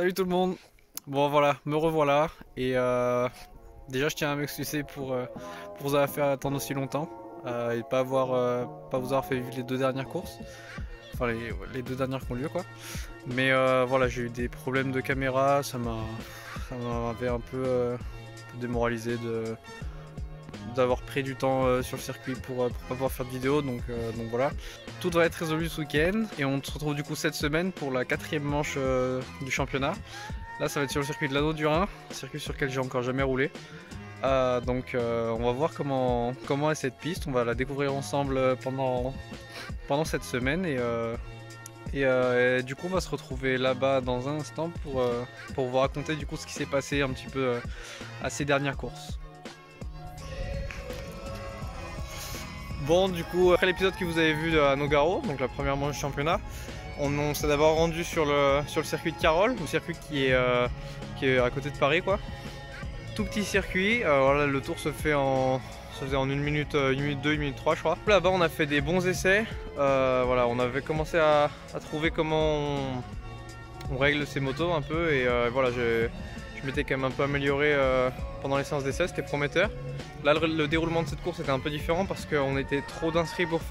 Salut tout le monde. Bon voilà, me revoilà et déjà je tiens à m'excuser pour vous avoir fait attendre aussi longtemps et pas vous avoir fait vivre les deux dernières courses, enfin les deux dernières qui ont lieu quoi. Mais voilà, j'ai eu des problèmes de caméra, ça m'avait un peu démoralisé d'avoir pris du temps sur le circuit pour pas pouvoir faire de vidéo, donc voilà. Tout doit être résolu ce week-end et on se retrouve du coup cette semaine pour la quatrième manche du championnat. Là ça va être sur le circuit de l'Anneau du Rhin, circuit sur lequel j'ai encore jamais roulé. Donc on va voir comment est cette piste, on va la découvrir ensemble pendant cette semaine et du coup on va se retrouver là-bas dans un instant pour vous raconter du coup ce qui s'est passé un petit peu à ces dernières courses. Bon, du coup, après l'épisode que vous avez vu à Nogaro, donc la première manche du championnat, on s'est d'abord rendu sur le circuit de Carroll, le circuit qui est à côté de Paris, quoi. Tout petit circuit, voilà, le tour se faisait en 1 minute 2, 1 minute 3, je crois. Là-bas, on a fait des bons essais. Voilà, on avait commencé à trouver comment on règle ces motos un peu, et voilà, je m'étais quand même un peu amélioré pendant les séances d'essai, c'était prometteur. Là, le déroulement de cette course était un peu différent parce qu'on était trop d'inscrits pour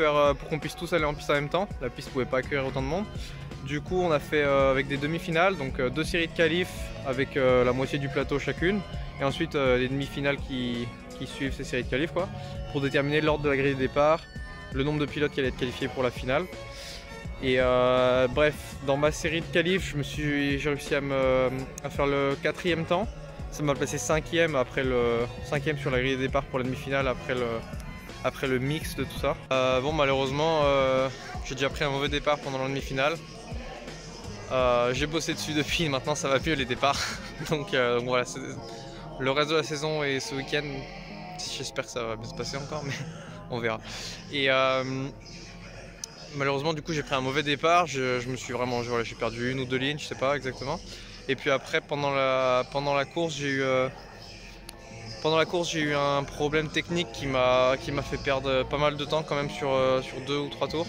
qu'on puisse tous aller en piste en même temps. La piste ne pouvait pas accueillir autant de monde. Du coup, on a fait avec des demi-finales, donc deux séries de qualifs avec la moitié du plateau chacune. Et ensuite, les demi-finales qui suivent ces séries de qualifs, quoi, pour déterminer l'ordre de la grille de départ, le nombre de pilotes qui allaient être qualifiés pour la finale. Et bref, dans ma série de qualifs, j'ai réussi à faire le 4e temps. Ça m'a placé 5e après le 5e sur la grille de départ pour la demi-finale après le mix de tout ça. Bon, malheureusement, j'ai déjà pris un mauvais départ pendant la demi-finale. J'ai bossé dessus depuis, maintenant ça va mieux les départs. donc voilà, le reste de la saison et ce week-end, j'espère que ça va bien se passer encore, mais on verra. Et malheureusement, du coup, j'ai pris un mauvais départ. Je me suis vraiment, voilà, j'ai perdu 1 ou 2 lignes, je sais pas exactement. Et puis après, pendant la course, j'ai eu un problème technique qui m'a fait perdre pas mal de temps quand même sur 2 ou 3 tours.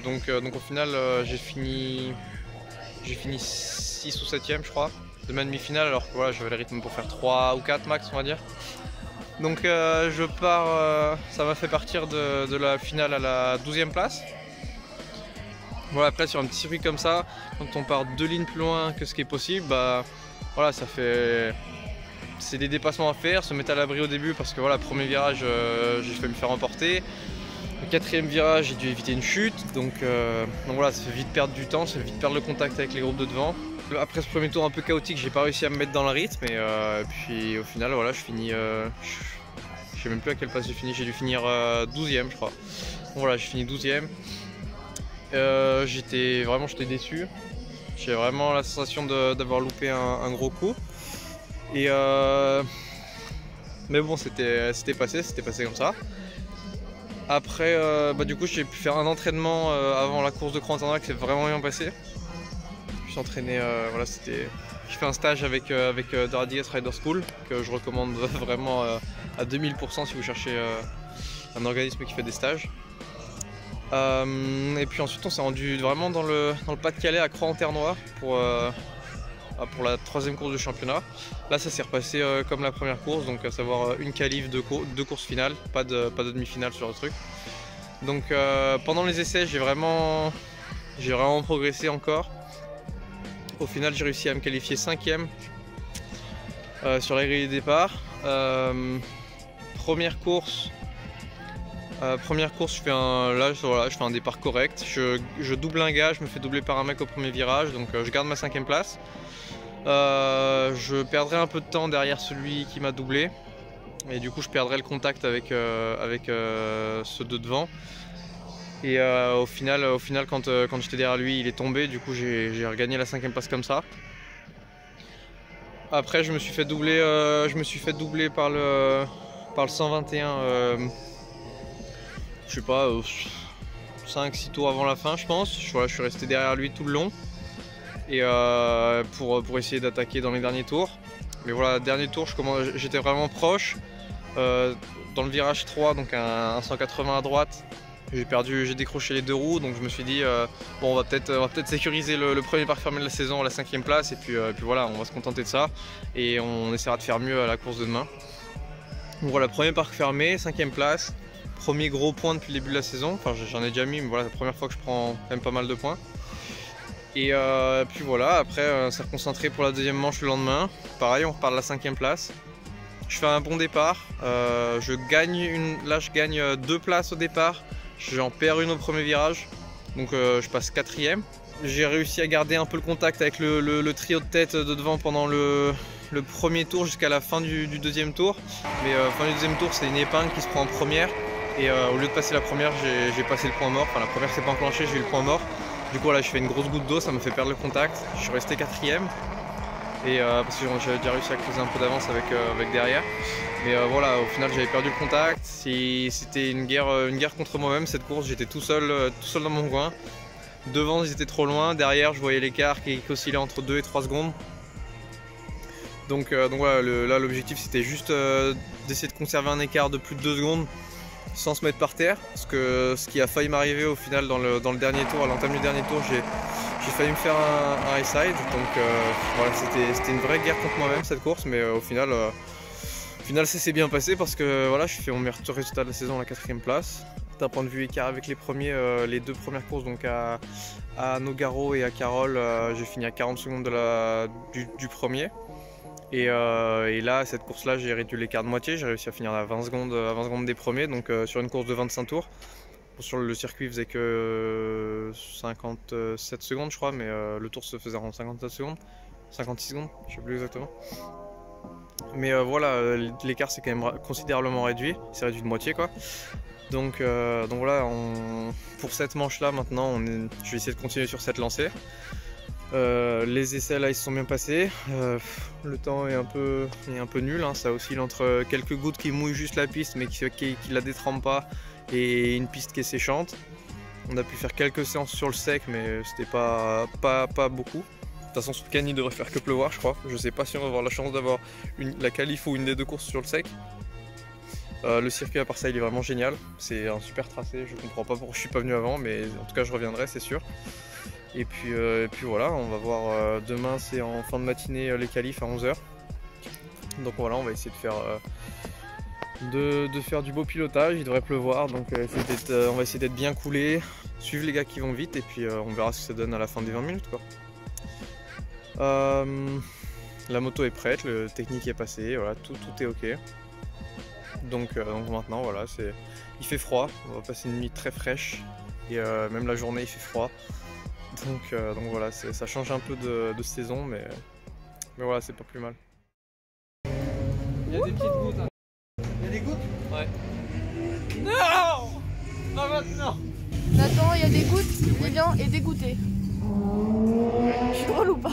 Donc au final, j'ai fini 6 ou 7e, je crois, de ma demi-finale, alors que voilà, j'avais le rythme pour faire 3 ou 4 max, on va dire. Donc je pars, ça m'a fait partir de la finale à la 12e place. Voilà, après sur un petit circuit comme ça, quand on part 2 lignes plus loin que ce qui est possible, bah voilà, c'est des dépassements à faire, se mettre à l'abri au début parce que voilà, premier virage, j'ai fait me faire emporter. Le 4e virage, j'ai dû éviter une chute, donc voilà, ça fait vite perdre du temps, ça fait vite perdre le contact avec les groupes de devant. Après ce premier tour un peu chaotique, j'ai pas réussi à me mettre dans le rythme et puis au final, voilà, je finis, je sais même plus à quelle place j'ai fini, j'ai dû finir 12e, je crois. Donc voilà, j'ai fini 12e. J'étais déçu. J'ai vraiment la sensation d'avoir loupé un gros coup. Et mais bon, c'était passé comme ça. Après, du coup, j'ai pu faire un entraînement avant la course de Crans-Montana qui s'est vraiment bien passé. Je suis entraîné, voilà, j'ai fait un stage avec The Radigues Rider School que je recommande vraiment à 2000% si vous cherchez un organisme qui fait des stages. Et puis ensuite on s'est rendu vraiment dans le Pas-de-Calais à Croix-en-Ternois pour la 3e course du championnat. Là ça s'est repassé comme la première course, donc à savoir une qualif, deux courses finales, pas de demi-finale sur le truc. Donc pendant les essais j'ai vraiment progressé encore. Au final j'ai réussi à me qualifier 5e sur la grille de départ. Première course, je fais un départ correct, je double un gars, je me fais doubler par un mec au premier virage, donc je garde ma 5e place. Je perdrai un peu de temps derrière celui qui m'a doublé, et du coup je perdrai le contact avec ceux de devant. Et au final quand j'étais derrière lui, il est tombé, du coup j'ai regagné la 5e place comme ça. Après je me suis fait doubler par le 121. Je sais pas, 5-6 tours avant la fin, je pense. Je suis resté derrière lui tout le long et pour essayer d'attaquer dans les derniers tours. Mais voilà, dernier tour, j'étais vraiment proche. Dans le virage 3, donc un 180 à droite, J'ai décroché les 2 roues, donc je me suis dit bon, on va peut-être sécuriser le premier parc fermé de la saison à la 5e place, et puis voilà, on va se contenter de ça et on essaiera de faire mieux à la course de demain. Donc voilà, premier parc fermé, 5e place, premier gros point depuis le début de la saison. Enfin, j'en ai déjà mis, mais voilà, c'est la première fois que je prends quand même pas mal de points. Et puis voilà, après on s'est reconcentré pour la deuxième manche le lendemain. Pareil, on repart de la 5e place. Je fais un bon départ, là je gagne 2 places au départ, j'en perds une au premier virage, donc je passe 4e. J'ai réussi à garder un peu le contact avec le trio de tête de devant pendant le premier tour jusqu'à la fin du deuxième tour. Mais fin du deuxième tour, c'est une épingle qui se prend en première, et au lieu de passer la première, j'ai passé le point mort. Enfin, la première s'est pas enclenchée, j'ai eu le point mort. Du coup là je fais une grosse goutte d'eau, ça me fait perdre le contact. Je suis resté 4e. Et parce que j'avais déjà réussi à creuser un peu d'avance avec derrière. Mais voilà, au final j'avais perdu le contact. C'était une guerre contre moi-même cette course. J'étais tout seul dans mon coin. Devant ils étaient trop loin, derrière je voyais l'écart qui oscillait entre 2 et 3 secondes. Donc voilà, là l'objectif c'était juste d'essayer de conserver un écart de plus de 2 secondes sans se mettre par terre. Parce que ce qui a failli m'arriver au final dans le dernier tour, à l'entame du dernier tour, j'ai failli me faire un high side. Donc voilà, c'était une vraie guerre contre moi-même cette course, mais au final ça s'est bien passé parce que voilà, je fais mon meilleur résultat de la saison à la 4e place. D'un point de vue écart avec les 2 premières courses, donc à Nogaro et à Carroll, j'ai fini à 40 secondes du premier. Et là, cette course-là, j'ai réduit l'écart de moitié, j'ai réussi à finir à 20 secondes des premiers, donc sur une course de 25 tours. Sur le circuit, il faisait que 57 secondes, je crois, mais le tour se faisait en 57 secondes, 56 secondes, je sais plus exactement. Mais voilà, l'écart s'est quand même considérablement réduit, c'est réduit de moitié quoi. Donc voilà, pour cette manche-là, maintenant, je vais essayer de continuer sur cette lancée. Les essais là ils se sont bien passés, le temps est un peu nul, hein. Ça oscille entre quelques gouttes qui mouillent juste la piste mais qui la détrempent pas, et une piste qui est séchante. On a pu faire quelques séances sur le sec, mais c'était pas beaucoup. De toute façon ce week-end il devrait faire que pleuvoir je crois. Je sais pas si on va avoir la chance d'avoir la qualif ou une des 2 courses sur le sec. Le circuit à part ça il est vraiment génial, c'est un super tracé, je comprends pas pourquoi je suis pas venu avant, mais en tout cas je reviendrai c'est sûr. Et puis voilà, on va voir, demain c'est en fin de matinée les qualifs à 11 h. Donc voilà, on va essayer de faire du beau pilotage, il devrait pleuvoir, donc on va essayer d'être bien coulé, suivre les gars qui vont vite, et puis on verra ce que ça donne à la fin des 20 minutes quoi. La moto est prête, le technique est passé, voilà, tout est ok. Donc maintenant voilà, il fait froid, on va passer une nuit très fraîche, et même la journée il fait froid. Donc voilà, ça change un peu de saison, mais voilà, c'est pas plus mal. Il y a des petites gouttes. Hein. Il y a des gouttes? Ouais. Non! Pas maintenant! Nathan, il y a des gouttes, il vient et dégoûté. Je suis drôle ou pas?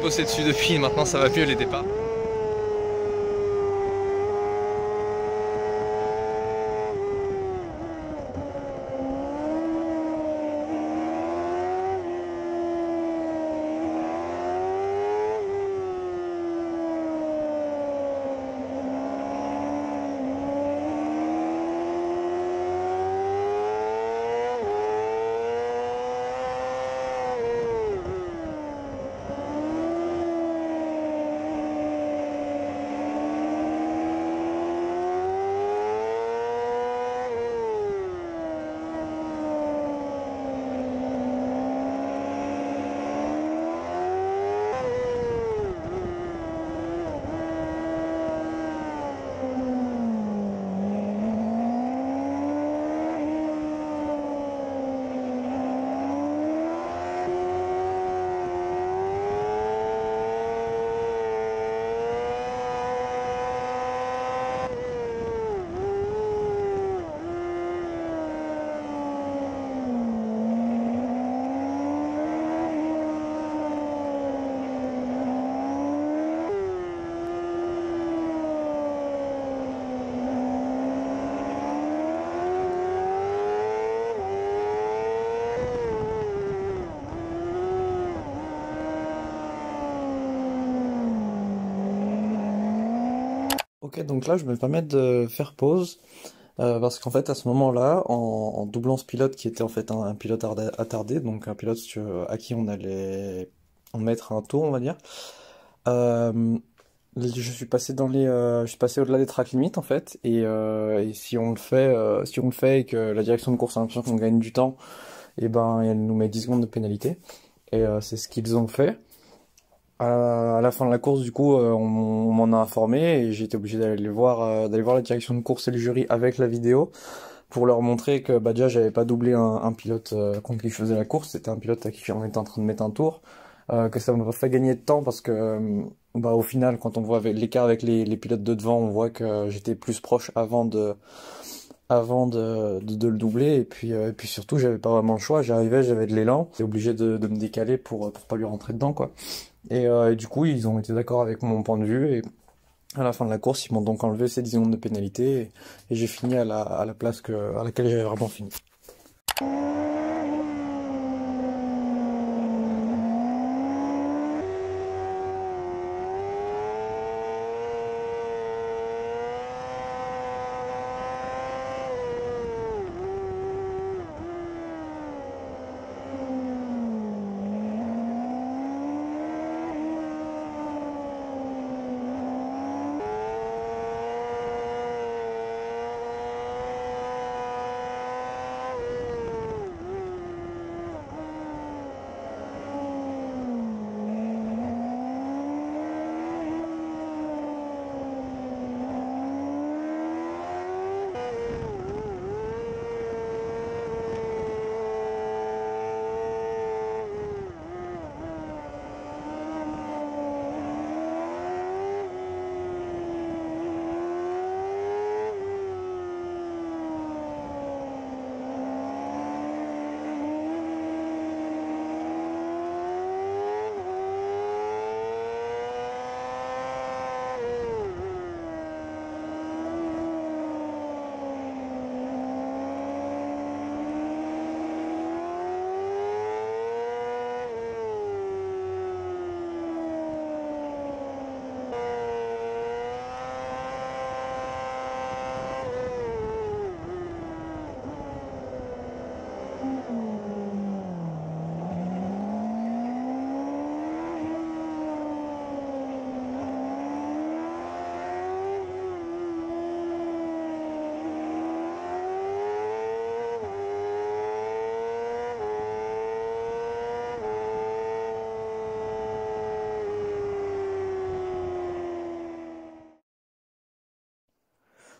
bossé dessus depuis, maintenant ça va mieux les départs. Ok, donc là je me permets de faire pause parce qu'en fait à ce moment-là, en doublant ce pilote qui était en fait un pilote attardé, donc un pilote à qui on allait en mettre un tour, on va dire, euh, je suis passé je suis passé au-delà des track limites en fait, et si on le fait, si on le fait et que la direction de course a l'impression qu'on gagne du temps, et ben elle nous met 10 secondes de pénalité, et c'est ce qu'ils ont fait. À la fin de la course, du coup, on m'en a informé et j'ai été obligé d'aller voir la direction de course et le jury avec la vidéo pour leur montrer que bah déjà j'avais pas doublé un pilote contre qui je faisais la course, c'était un pilote à qui on était en train de mettre un tour, que ça m'aurait fait gagner de temps parce que bah au final quand on voit l'écart avec les pilotes de devant, on voit que j'étais plus proche avant de le doubler et puis surtout j'avais pas vraiment le choix, j'arrivais, j'avais de l'élan, j'étais obligé de me décaler pour pas lui rentrer dedans quoi. Et du coup, ils ont été d'accord avec mon point de vue. Et à la fin de la course, ils m'ont donc enlevé ces 10 secondes de pénalité. Et j'ai fini à la place à laquelle j'avais vraiment fini.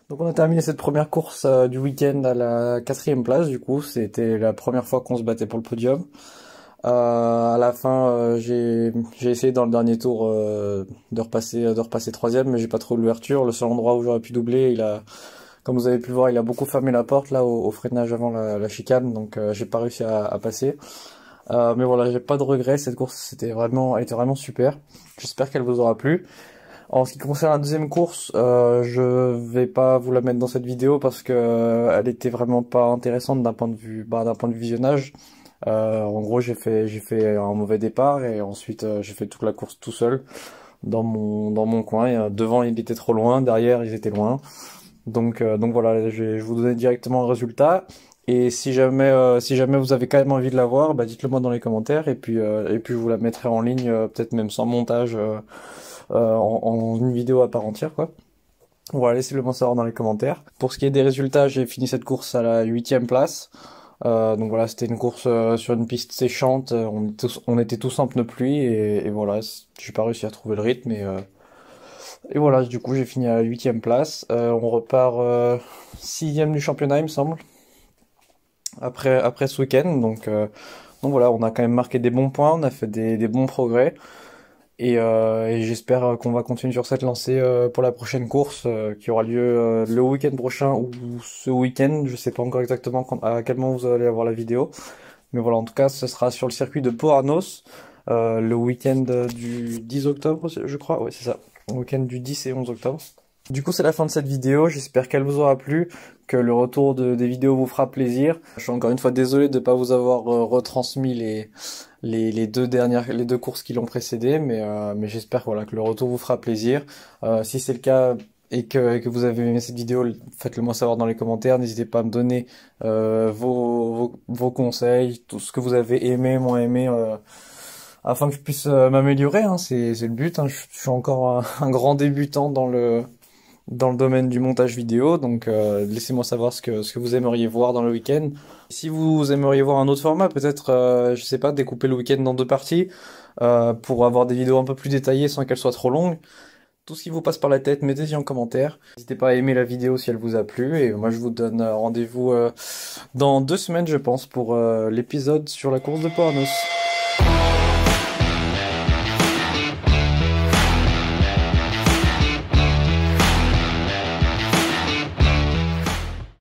Donc on a terminé cette première course du week-end à la 4e place. Du coup, c'était la première fois qu'on se battait pour le podium. À la fin, j'ai essayé dans le dernier tour de repasser 3e, mais j'ai pas trop l'ouverture. Le seul endroit où j'aurais pu doubler, comme vous avez pu le voir, il a beaucoup fermé la porte là au freinage avant la chicane, donc j'ai pas réussi à passer. Mais voilà, j'ai pas de regrets. Cette course, elle était vraiment super. J'espère qu'elle vous aura plu. En ce qui concerne la deuxième course, je vais pas vous la mettre dans cette vidéo parce que elle était vraiment pas intéressante d'un point de vue visionnage. En gros, j'ai fait un mauvais départ et ensuite j'ai fait toute la course tout seul dans mon coin. Et, devant, il était trop loin, derrière, ils étaient loin. Donc voilà, je vais vous donner directement le résultat. Et si jamais vous avez quand même envie de la voir, bah dites-le moi dans les commentaires et puis je vous la mettrai en ligne, peut-être même sans montage, en une vidéo à part entière, quoi. Voilà, laissez-le moi savoir dans les commentaires. Pour ce qui est des résultats, j'ai fini cette course à la 8e place. Donc voilà, c'était une course sur une piste séchante. On était tous en pneus pluie et voilà, j'ai pas réussi à trouver le rythme et voilà, du coup j'ai fini à la 8e place. On repart 6e du championnat, il me semble, après ce week-end. Donc voilà, on a quand même marqué des bons points, on a fait des bons progrès. Et j'espère qu'on va continuer sur cette lancée pour la prochaine course qui aura lieu le week-end prochain ou ce week-end. Je sais pas encore exactement à quel moment vous allez avoir la vidéo. Mais voilà, en tout cas, ce sera sur le circuit de Pau-Arnos le week-end du 10 octobre, je crois. Oui, c'est ça. Le week-end du 10 et 11 octobre. Du coup, c'est la fin de cette vidéo. J'espère qu'elle vous aura plu, que le retour des vidéos vous fera plaisir. Je suis encore une fois désolé de ne pas vous avoir retransmis les deux courses qui l'ont précédé, mais j'espère voilà que le retour vous fera plaisir. Si c'est le cas et que vous avez aimé cette vidéo, faites-le moi savoir dans les commentaires. N'hésitez pas à me donner vos conseils, tout ce que vous avez aimé, moins aimé, afin que je puisse m'améliorer. Hein. C'est le but. Hein. Je suis encore un grand débutant dans le domaine du montage vidéo, donc laissez-moi savoir ce que vous aimeriez voir dans le week-end. Si vous aimeriez voir un autre format, peut-être, je sais pas, découper le week-end dans deux parties, pour avoir des vidéos un peu plus détaillées sans qu'elles soient trop longues. Tout ce qui vous passe par la tête, mettez-y en commentaire. N'hésitez pas à aimer la vidéo si elle vous a plu, et moi je vous donne rendez-vous dans 2 semaines, je pense, pour l'épisode sur la course de Pau-Arnos.